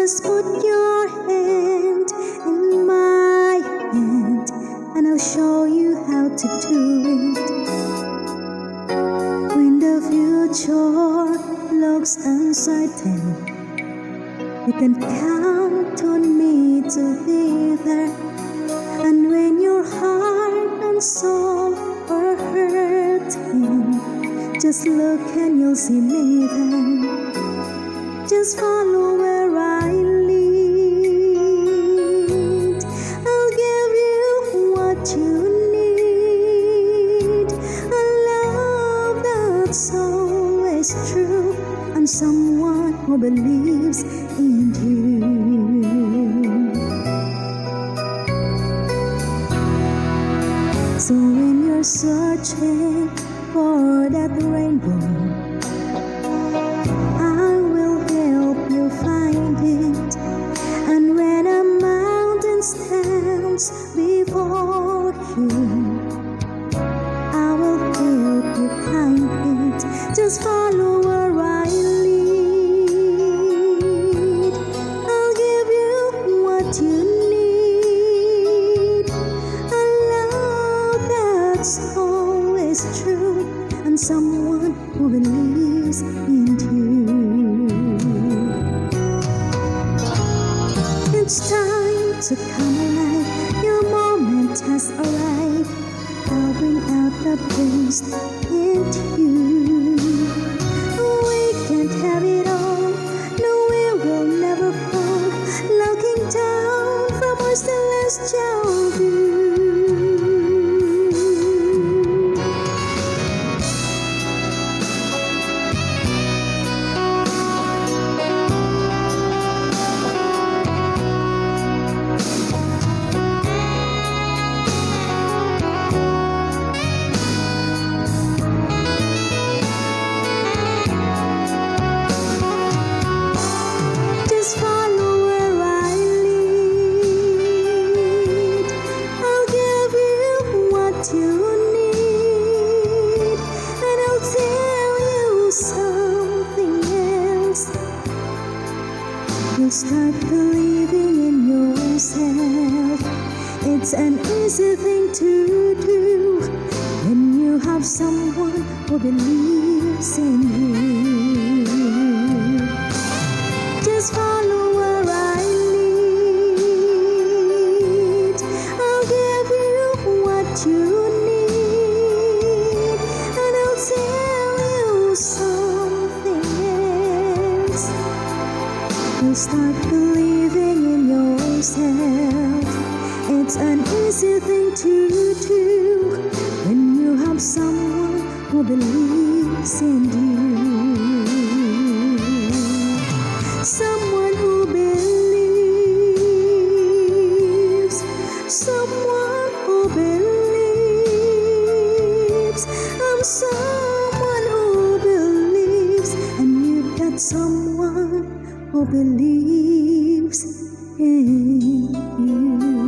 just put your hand in my hand, and I'll show you how to do it. When the future looks uncertain, you can count on me to be there. And when your heart and soul are hurting, just look and you'll see me then. Just follow where I lead. I'll give you what you need, a love that's always true, and someone who believes in you. So when you're searching for that rainbow, I will help you find it. And when a mountain stands before you, I will help you climb it. Just follow where I lead. I'll give you what you need, a love that's always true, and someone who believes in you. It's time to come alive. Your moment has arrived. I'll bring out the best in you. We can't have it all. No, we will never fall. Looking down from our celestial view. Just follow where I lead. I'll give you what you need, and I'll tell you something else. You'll start believing in yourself. It's an easy thing to do when you have someone who believes in you. Just follow where I lead. I'll give you what you need, and I'll tell you something else. You'll start believing in yourself. It's an easy thing to do when you have someone who believes in you. Someone who believes, someone who believes. I'm someone who believes, and you've got someone who believes in you.